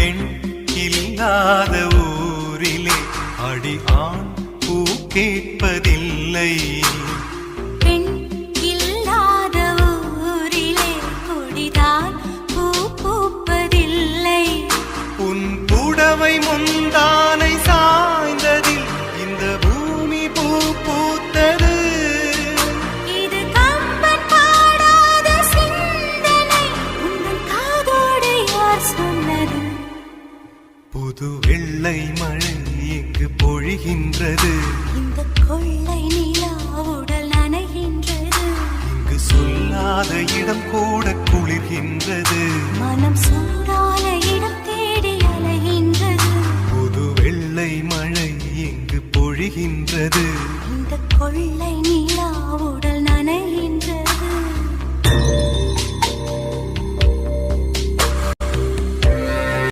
பெண் இல்லாத ஊரிலே அடி ஆண் பூ கேட்பதில்லை. பெண் இல்லாத ஊரிலே கொடிதான் பூ பூப்பதில்லை. உன் புடவை முந்தானை சாய்ந்ததில் இந்த பூமி பூ பூத்தது. இது கம்பன் பாடாத சிந்தனை, உன் காதோடு யார் சொன்னது? புது வெள்ளை மழை இங்கு பொழிகின்றது. இந்த கொள்ளை நிலா உடல் நனைகின்றது. இங்கு சொல்லாத இடம் கூட குளிர்கின்றது. மனம் சூடான இடம்